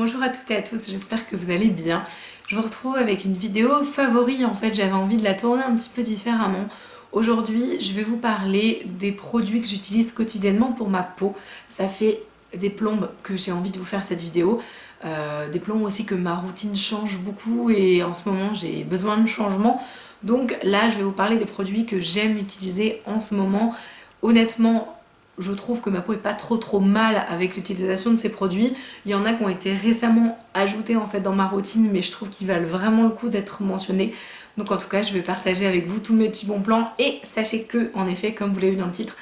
Bonjour à toutes et à tous, j'espère que vous allez bien. Je vous retrouve avec une vidéo favori, en fait j'avais envie de la tourner un petit peu différemment. Aujourd'hui je vais vous parler des produits que j'utilise quotidiennement pour ma peau. Ça fait des plombes que j'ai envie de vous faire cette vidéo. Des plombes aussi que ma routine change beaucoup et en ce moment j'ai besoin de changement. Donc là je vais vous parler des produits que j'aime utiliser en ce moment. Honnêtement, je trouve que ma peau est pas trop mal avec l'utilisation de ces produits. Il y en a qui ont été récemment ajoutés en fait dans ma routine, mais je trouve qu'ils valent vraiment le coup d'être mentionnés. Donc en tout cas, je vais partager avec vous tous mes petits bons plans. Et sachez que, en effet, comme vous l'avez vu dans le titre,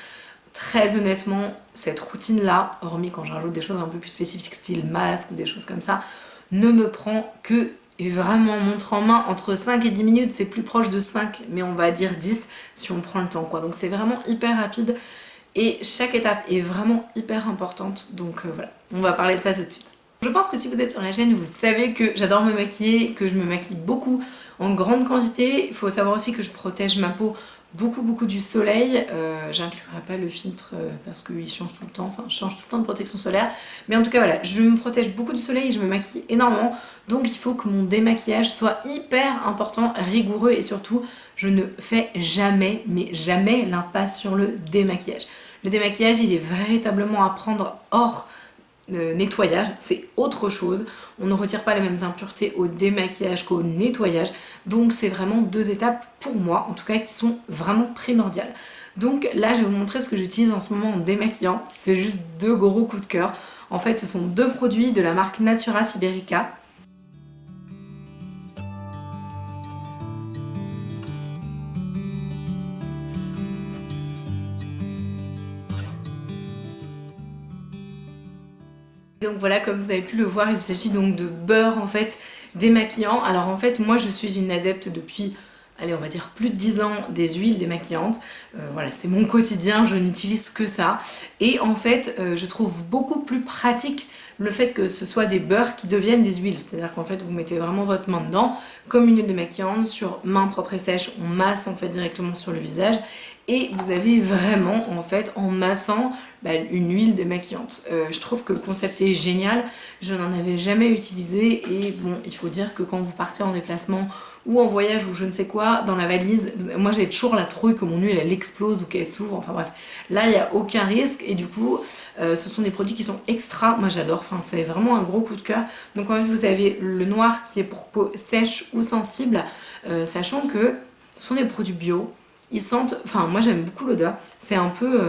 très honnêtement, cette routine-là, hormis quand je rajoute des choses un peu plus spécifiques, style masque ou des choses comme ça, ne me prend que, et vraiment montre en main, entre 5 et 10 minutes. C'est plus proche de 5, mais on va dire 10 si on prend le temps, quoi. Donc c'est vraiment hyper rapide. Et chaque étape est vraiment hyper importante, donc voilà, on va parler de ça tout de suite. Je pense que si vous êtes sur la chaîne, vous savez que j'adore me maquiller, que je me maquille beaucoup en grande quantité. Il faut savoir aussi que je protège ma peau beaucoup du soleil. J'inclurai pas le filtre parce qu'il change tout le temps, enfin je change tout le temps de protection solaire. Mais en tout cas voilà, je me protège beaucoup du soleil et je me maquille énormément. Donc il faut que mon démaquillage soit hyper important, rigoureux et surtout je ne fais jamais, mais jamais l'impasse sur le démaquillage. Le démaquillage il est véritablement à prendre hors nettoyage, c'est autre chose. On ne retire pas les mêmes impuretés au démaquillage qu'au nettoyage. Donc c'est vraiment deux étapes pour moi, en tout cas qui sont vraiment primordiales. Donc là je vais vous montrer ce que j'utilise en ce moment en démaquillant. C'est juste deux gros coups de cœur. En fait ce sont deux produits de la marque Natura Siberica. Donc voilà, comme vous avez pu le voir, il s'agit donc de beurre en fait démaquillant. Alors en fait moi je suis une adepte depuis, allez on va dire plus de 10 ans des huiles démaquillantes. Voilà, c'est mon quotidien, je n'utilise que ça. Et en fait je trouve beaucoup plus pratique le fait que ce soit des beurres qui deviennent des huiles. C'est-à-dire qu'en fait vous mettez vraiment votre main dedans, comme une huile démaquillante, sur main propre et sèche, on masse en fait directement sur le visage. Et vous avez vraiment, en fait, en massant, une huile démaquillante. Je trouve que le concept est génial, je n'en avais jamais utilisé et bon, il faut dire que quand vous partez en déplacement ou en voyage ou je ne sais quoi, dans la valise, moi j'ai toujours la trouille que mon huile elle explose ou qu'elle s'ouvre, enfin bref, là il n'y a aucun risque et du coup, ce sont des produits qui sont extra, moi j'adore, enfin c'est vraiment un gros coup de cœur. Donc en fait vous avez le noir qui est pour peau sèche ou sensible, sachant que ce sont des produits bio. Ils sentent, enfin moi j'aime beaucoup l'odeur, c'est un peu,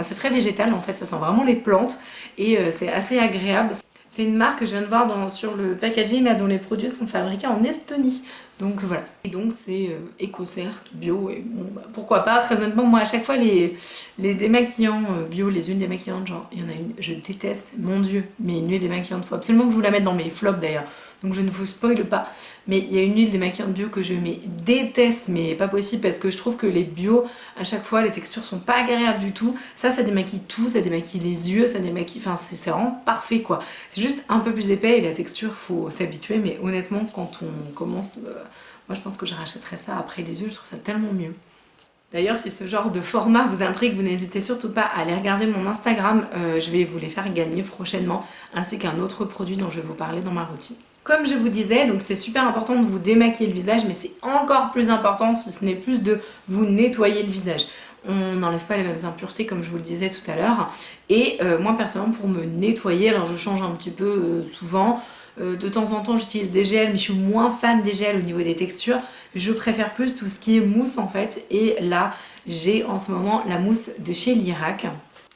c'est très végétal en fait, ça sent vraiment les plantes et c'est assez agréable. C'est une marque que je viens de voir sur le packaging là, dont les produits sont fabriqués en Estonie. Donc voilà. Et donc c'est éco-certes, bio, et bon pourquoi pas. Très honnêtement, moi à chaque fois les démaquillants bio, les huiles démaquillantes, genre il y en a une, je déteste, mon dieu, mais une huile démaquillante, faut absolument que je vous la mette dans mes flops d'ailleurs. Donc je ne vous spoil pas. Mais il y a une huile démaquillante bio que je déteste, mais pas possible parce que je trouve que les bio, à chaque fois, les textures sont pas agréables du tout. Ça démaquille tout, ça démaquille les yeux, ça démaquille... Enfin, c'est vraiment parfait, quoi. C'est juste un peu plus épais et la texture, faut s'habituer. Mais honnêtement, quand on commence... moi, je pense que je rachèterais ça après les yeux, je trouve ça tellement mieux. D'ailleurs, si ce genre de format vous intrigue, vous n'hésitez surtout pas à aller regarder mon Instagram. Je vais vous les faire gagner prochainement, ainsi qu'un autre produit dont je vais vous parler dans ma routine. Comme je vous disais, donc c'est super important de vous démaquiller le visage, mais c'est encore plus important, si ce n'est plus, de vous nettoyer le visage. On n'enlève pas les mêmes impuretés comme je vous le disais tout à l'heure. Et moi personnellement pour me nettoyer, alors je change un petit peu souvent. De temps en temps j'utilise des gels, mais je suis moins fan des gels au niveau des textures. Je préfère plus tout ce qui est mousse en fait. Et là j'ai en ce moment la mousse de chez Lirac.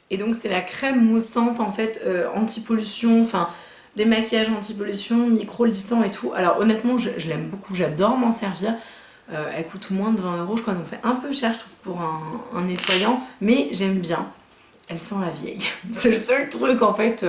Et donc c'est la crème moussante en fait anti-pollution, enfin des maquillages anti-pollution, micro-lissant et tout. Alors honnêtement je l'aime beaucoup, j'adore m'en servir. Elle coûte moins de 20 € je crois, donc c'est un peu cher je trouve pour un nettoyant, mais j'aime bien. Elle sent la vieille. C'est le seul truc en fait,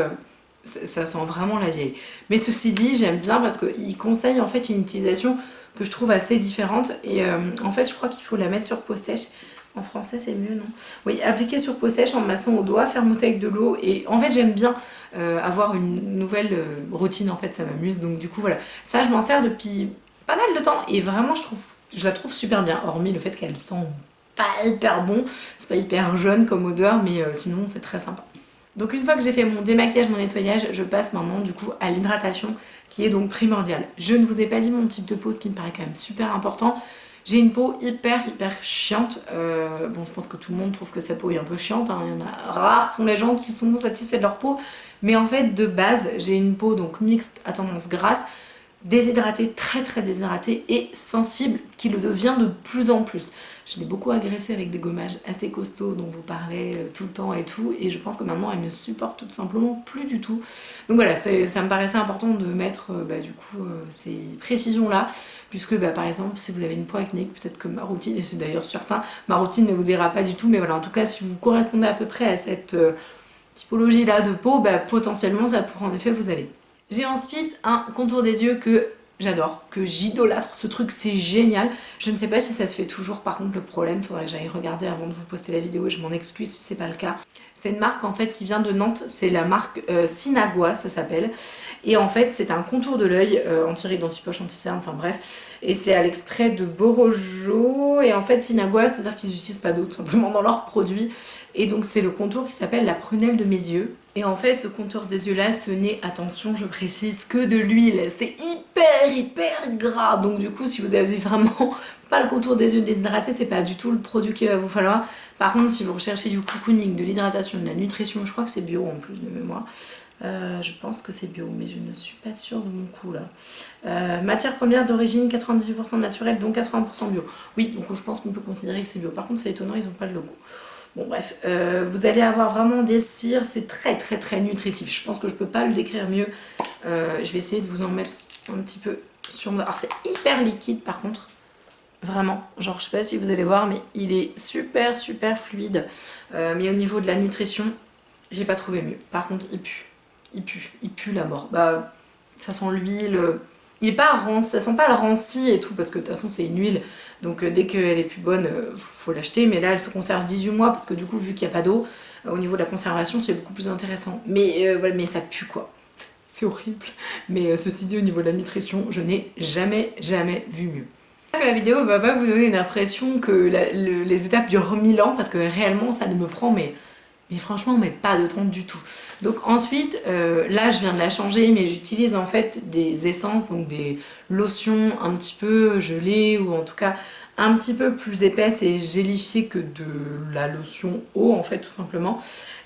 ça sent vraiment la vieille. Mais ceci dit, j'aime bien parce qu'il conseille en fait une utilisation que je trouve assez différente. Et en fait je crois qu'il faut la mettre sur peau sèche. En français c'est mieux, non? Oui, appliquer sur peau sèche en massant au doigt, faire mousser avec de l'eau. Et en fait j'aime bien avoir une nouvelle routine, en fait ça m'amuse. Donc du coup voilà, ça je m'en sers depuis pas mal de temps. Et vraiment je la trouve super bien, hormis le fait qu'elle sent pas hyper bon. C'est pas hyper jaune comme odeur, mais sinon c'est très sympa. Donc une fois que j'ai fait mon démaquillage, mon nettoyage, je passe maintenant du coup à l'hydratation qui est donc primordiale. Je ne vous ai pas dit mon type de peau, ce qui me paraît quand même super important. J'ai une peau hyper chiante. Bon, je pense que tout le monde trouve que sa peau est un peu chiante, hein. Il y en a rares sont les gens qui sont satisfaits de leur peau. Mais en fait, de base, j'ai une peau donc mixte à tendance grasse, déshydratée, très déshydratée et sensible, qui le devient de plus en plus. Je l'ai beaucoup agressée avec des gommages assez costauds dont vous parlez tout le temps et tout, et je pense que maintenant elle ne supporte tout simplement plus du tout. Donc voilà, ça me paraissait important de mettre du coup ces précisions là, puisque par exemple si vous avez une peau acnéique, peut-être que ma routine, et c'est d'ailleurs certain, ma routine ne vous ira pas du tout, mais voilà, en tout cas si vous correspondez à peu près à cette typologie là de peau, potentiellement ça pourrait en effet vous aller. J'ai ensuite un contour des yeux que j'adore, que j'idolâtre, ce truc c'est génial. Je ne sais pas si ça se fait toujours, par contre le problème, faudrait que j'aille regarder avant de vous poster la vidéo et je m'en excuse si c'est pas le cas. C'est une marque en fait qui vient de Nantes, c'est la marque Sinagua ça s'appelle. Et en fait c'est un contour de l'œil anti-rides, anti-poche, anti-cerne, enfin bref. Et c'est à l'extrait de Borojo. Et en fait Sinagua, c'est-à-dire qu'ils n'utilisent pas d'eau tout simplement dans leurs produits. Et donc c'est le contour qui s'appelle la prunelle de mes yeux. Et en fait ce contour des yeux là, ce n'est, attention je précise, que de l'huile. C'est hyper gras. Donc du coup si vous avez vraiment pas le contour des yeux déshydraté, c'est pas du tout le produit qu'il va vous falloir. Par contre si vous recherchez du cocooning, de l'hydratation, de la nutrition, je crois que c'est bio en plus de mémoire. Je pense que c'est bio, mais je ne suis pas sûre de mon coup là. Matière première d'origine 98% naturelle, donc 80% bio. Oui, donc je pense qu'on peut considérer que c'est bio. Par contre c'est étonnant, ils n'ont pas le logo. Bon bref, vous allez avoir vraiment des cires, c'est très nutritif. Je pense que je peux pas le décrire mieux. Je vais essayer de vous en mettre un petit peu sur moi. Alors c'est hyper liquide par contre. Vraiment, genre je sais pas si vous allez voir, mais il est super fluide. Mais au niveau de la nutrition, j'ai pas trouvé mieux. Par contre, il pue la mort. Ça sent l'huile. Il est pas ranci, ça sent pas le ranci et tout, parce que de toute façon c'est une huile. Donc dès qu'elle est plus bonne, faut l'acheter. Mais là, elle se conserve 18 mois, parce que du coup, vu qu'il n'y a pas d'eau, au niveau de la conservation, c'est beaucoup plus intéressant. Mais voilà, mais ça pue quoi. C'est horrible. Mais ceci dit, au niveau de la nutrition, je n'ai jamais vu mieux. La vidéo va pas vous donner une impression que les étapes durent 1000 ans, parce que réellement ça ne me prend mais franchement pas de temps du tout. Donc ensuite, là je viens de la changer, mais j'utilise en fait des essences, donc des lotions un petit peu gelées, ou en tout cas un petit peu plus épaisse et gélifiée que de la lotion eau en fait tout simplement.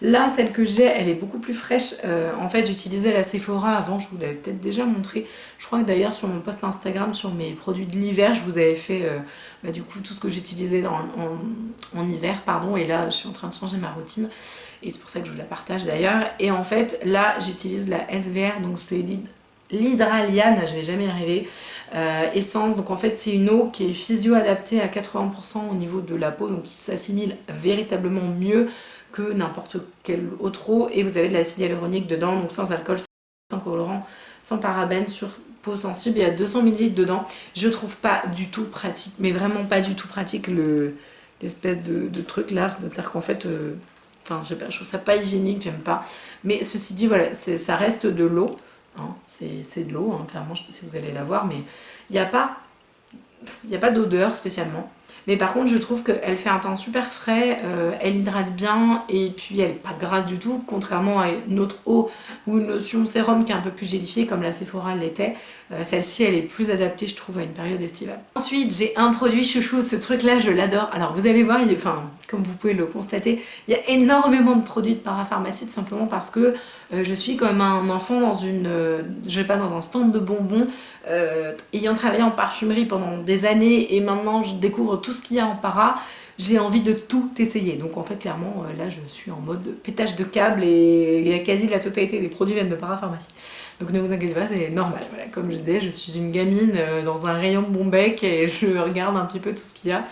Là celle que j'ai elle est beaucoup plus fraîche. En fait j'utilisais la Sephora avant, je vous l'avais peut-être déjà montré. Je crois que d'ailleurs sur mon post Instagram sur mes produits de l'hiver je vous avais fait du coup tout ce que j'utilisais en hiver pardon, et là je suis en train de changer ma routine et c'est pour ça que je vous la partage d'ailleurs. Et en fait là j'utilise la SVR, donc c'est l'hydraliane, je vais jamais y arriver, essence, donc en fait c'est une eau qui est physio-adaptée à 80% au niveau de la peau, donc qui s'assimile véritablement mieux que n'importe quelle autre eau, et vous avez de l'acide hyaluronique dedans, donc sans alcool, sans colorant, sans parabènes, sur peau sensible, il y a 200 ml dedans. Je trouve pas du tout pratique, mais vraiment pas du tout pratique l'espèce de truc là, c'est-à-dire qu'en fait enfin je sais pas, je trouve ça pas hygiénique, j'aime pas, mais ceci dit voilà, ça reste de l'eau. Hein, c'est de l'eau, hein, clairement, je sais pas si vous allez la voir, mais il n'y a pas d'odeur spécialement. Mais par contre, je trouve qu'elle fait un teint super frais, elle hydrate bien, et puis elle n'est pas grasse du tout, contrairement à une autre eau ou une lotion sérum qui est un peu plus gélifiée, comme la Sephora l'était. Celle-ci, elle est plus adaptée, je trouve, à une période estivale. Ensuite, j'ai un produit chouchou, ce truc-là, je l'adore. Alors, vous allez voir, comme vous pouvez le constater, il y a énormément de produits de parapharmacie, tout simplement parce que je suis comme un enfant dans je vais pas dans un stand de bonbons, ayant travaillé en parfumerie pendant des années, et maintenant je découvre tout ce qu'il y a en para. J'ai envie de tout essayer. Donc en fait clairement là je suis en mode pétage de câble, et il y a quasi la totalité des produits viennent de parapharmacie. Donc ne vous inquiétez pas, c'est normal. Voilà, comme je disais, je suis une gamine dans un rayon de Bonbec et je regarde un petit peu tout ce qu'il y a.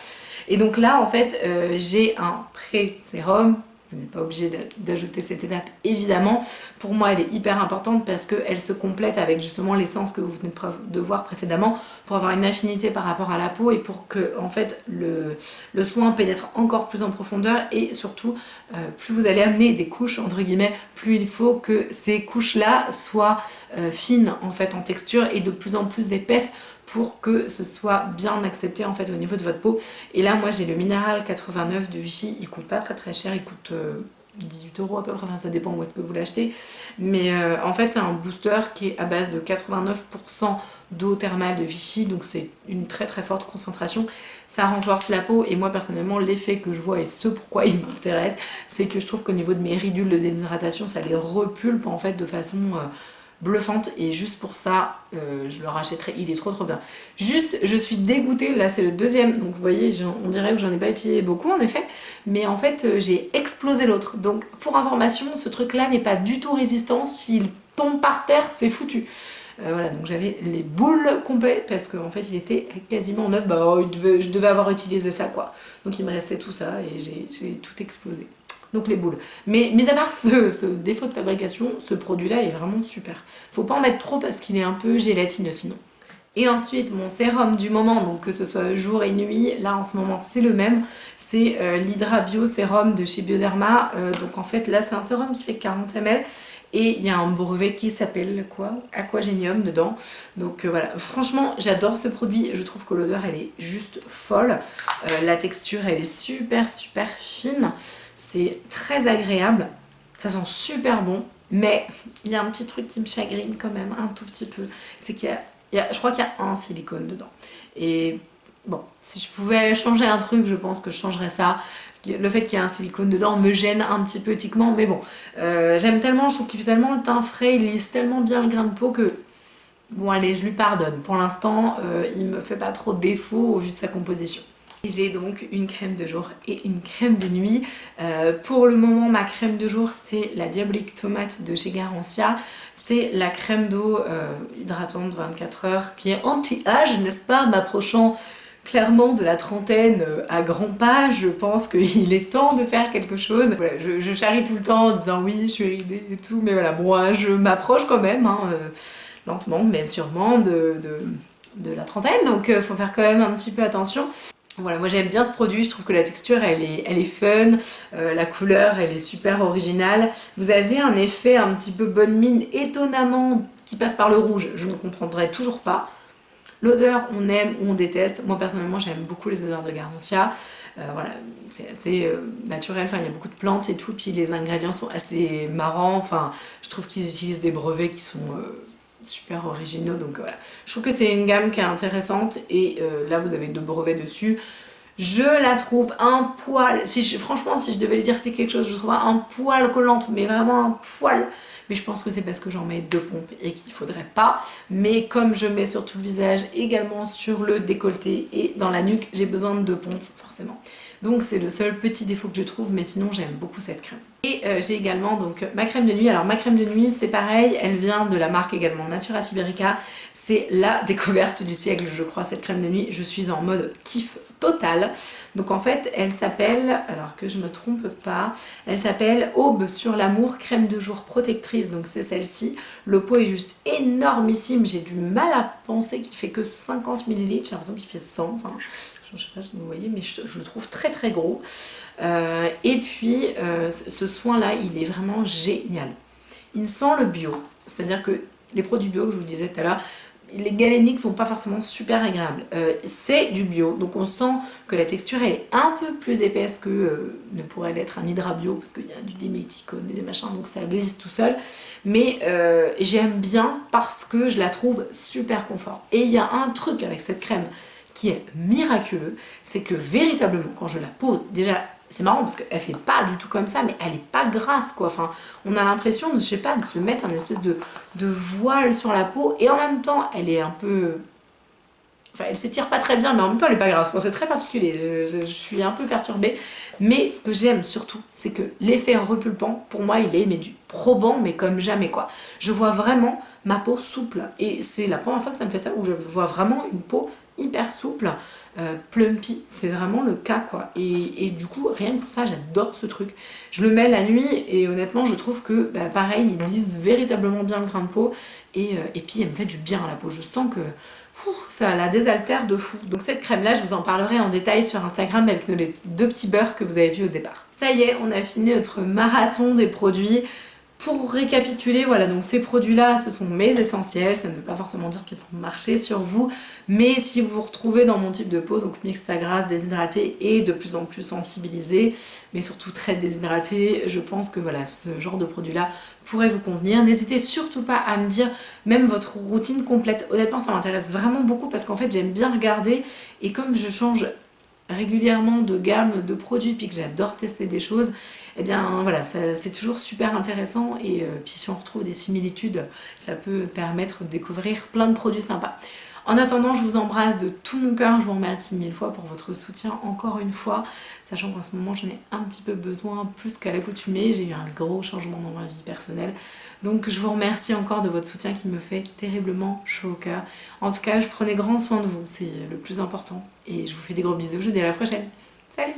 Et donc là en fait j'ai un pré-sérum. Vous n'êtes pas obligé d'ajouter cette étape évidemment. Pour moi elle est hyper importante parce qu'elle se complète avec justement l'essence que vous venez de voir précédemment, pour avoir une affinité par rapport à la peau et pour que en fait le soin pénètre encore plus en profondeur, et surtout plus vous allez amener des couches entre guillemets, plus il faut que ces couches là soient fines en fait en texture et de plus en plus épaisses, pour que ce soit bien accepté en fait au niveau de votre peau. Et là moi j'ai le Minéral 89 de Vichy, il coûte pas très cher, il coûte 18 € à peu près, enfin ça dépend où est-ce que vous l'achetez. Mais en fait c'est un booster qui est à base de 89% d'eau thermale de Vichy, donc c'est une très très forte concentration. Ça renforce la peau et moi personnellement l'effet que je vois et ce pourquoi il m'intéresse, c'est que je trouve qu'au niveau de mes ridules de déshydratation ça les repulpe en fait de façon bluffante et juste pour ça je le rachèterai, il est trop bien. Juste je suis dégoûtée, là c'est le deuxième, donc vous voyez on dirait que j'en ai pas utilisé beaucoup en effet, mais en fait j'ai explosé l'autre. Donc pour information, ce truc là n'est pas du tout résistant, s'il tombe par terre c'est foutu. Voilà, donc j'avais les boules complètes parce qu'en fait il était quasiment neuf, bah je devais avoir utilisé ça quoi. Donc il me restait tout ça et j'ai tout explosé. Donc les boules. Mais mis à part ce défaut de fabrication, ce produit-là est vraiment super. Faut pas en mettre trop parce qu'il est un peu gélatineux sinon. Et ensuite, mon sérum du moment, donc que ce soit jour et nuit, là en ce moment c'est le même, c'est l'Hydra Bio Sérum de chez Bioderma. Donc en fait là c'est un sérum qui fait 40 ml et il y a un brevet qui s'appelle quoi, Aquagenium dedans. Donc voilà, franchement j'adore ce produit, je trouve que l'odeur elle est juste folle. La texture elle est super fine, c'est très agréable, ça sent super bon. Mais il y a un petit truc qui me chagrine quand même un tout petit peu, c'est qu'il y a je crois qu'il y a un silicone dedans. Et bon, si je pouvais changer un truc, je pense que je changerais ça. Le fait qu'il y ait un silicone dedans me gêne un petit peu éthiquement, mais bon, j'aime tellement, je trouve qu'il fait tellement le teint frais, il lisse tellement bien le grain de peau que, bon allez, je lui pardonne. Pour l'instant, il me fait pas trop de défaut au vu de sa composition. J'ai donc une crème de jour et une crème de nuit. Pour le moment, ma crème de jour, c'est la Diabolique Tomate de chez Garancia. C'est la crème d'eau hydratante 24 heures qui est anti-âge, n'est-ce pas, m'approchant clairement de la trentaine à grands pas. Je pense qu'il est temps de faire quelque chose. Voilà, je charrie tout le temps en disant oui, je suis ridée et tout, mais voilà, bon, je m'approche quand même, hein, lentement, mais sûrement de la trentaine, donc faut faire quand même un petit peu attention. Voilà, moi j'aime bien ce produit, je trouve que la texture elle est fun, la couleur elle est super originale. Vous avez un effet un petit peu bonne mine étonnamment qui passe par le rouge, je ne comprendrai toujours pas. L'odeur on aime ou on déteste, moi personnellement j'aime beaucoup les odeurs de Garancia. Voilà, c'est assez naturel, enfin il y a beaucoup de plantes et tout, puis les ingrédients sont assez marrants, enfin je trouve qu'ils utilisent des brevets qui sont super originaux, donc voilà. Je trouve que c'est une gamme qui est intéressante et là vous avez 2 brevets dessus. Je la trouve un poil, franchement si je devais lui dire quelque chose, je trouve un poil collante, mais vraiment un poil. Mais je pense que c'est parce que j'en mets 2 pompes et qu'il faudrait pas. Mais comme je mets sur tout le visage, également sur le décolleté et dans la nuque, j'ai besoin de 2 pompes forcément. Donc c'est le seul petit défaut que je trouve, mais sinon j'aime beaucoup cette crème. Et j'ai également donc ma crème de nuit. Alors ma crème de nuit c'est pareil, elle vient de la marque également Natura Siberica. C'est la découverte du siècle je crois cette crème de nuit. Je suis en mode kiff total. Donc en fait elle s'appelle, alors que je me trompe pas, elle s'appelle Aube sur l'amour crème de jour protectrice. Donc c'est celle-ci. Le pot est juste énormissime. J'ai du mal à penser qu'il fait que 50 ml. J'ai l'impression qu'il fait 100. Enfin, je sais pas si vous voyez, mais je le trouve très gros. Et puis ce soin là il est vraiment génial. Il sent le bio, c'est à dire que les produits bio que je vous disais tout à l'heure, les galéniques sont pas forcément super agréables. C'est du bio, donc on sent que la texture elle est un peu plus épaisse que ne pourrait l'être un Hydra Bio parce qu'il y a du diméthicone et des machins, donc ça glisse tout seul. Mais j'aime bien parce que je la trouve super confort. Et il y a un truc avec cette crème qui est miraculeux, c'est que véritablement quand je la pose, déjà c'est marrant parce qu'elle fait pas du tout comme ça, mais elle est pas grasse quoi, enfin on a l'impression de, je sais pas, de se mettre un espèce de voile sur la peau et en même temps elle est un peu, enfin elle s'étire pas très bien mais en même temps elle est pas grasse, enfin, c'est très particulier, je suis un peu perturbée, mais ce que j'aime surtout c'est que l'effet repulpant pour moi il est mais du probant mais comme jamais quoi. Je vois vraiment ma peau souple et c'est la première fois que ça me fait ça où je vois vraiment une peau hyper souple, plumpy, c'est vraiment le cas quoi. Et du coup rien que pour ça j'adore ce truc. Je le mets la nuit et honnêtement je trouve que bah, pareil il lisse véritablement bien le grain de peau et puis elle me fait du bien à la peau. Je sens que ça la désaltère de fou. Donc cette crème là je vous en parlerai en détail sur Instagram avec les 2 petits beurres que vous avez vus au départ. Ça y est, on a fini notre marathon des produits. Pour récapituler, voilà, donc ces produits-là, ce sont mes essentiels, ça ne veut pas forcément dire qu'ils vont marcher sur vous, mais si vous vous retrouvez dans mon type de peau, donc mixte à grasse, déshydratée et de plus en plus sensibilisée, mais surtout très déshydratée, je pense que voilà, ce genre de produit-là pourrait vous convenir. N'hésitez surtout pas à me dire même votre routine complète. Honnêtement, ça m'intéresse vraiment beaucoup parce qu'en fait, j'aime bien regarder et comme je change régulièrement de gamme de produits puis que j'adore tester des choses, et bien voilà, c'est toujours super intéressant et puis si on retrouve des similitudes, ça peut permettre de découvrir plein de produits sympas. En attendant, je vous embrasse de tout mon cœur, je vous remercie 1000 fois pour votre soutien encore une fois, sachant qu'en ce moment j'en ai un petit peu besoin plus qu'à l'accoutumée, j'ai eu un gros changement dans ma vie personnelle, donc je vous remercie encore de votre soutien qui me fait terriblement chaud au cœur. En tout cas, je prenais grand soin de vous, c'est le plus important, et je vous fais des gros bisous, je vous dis à la prochaine. Salut!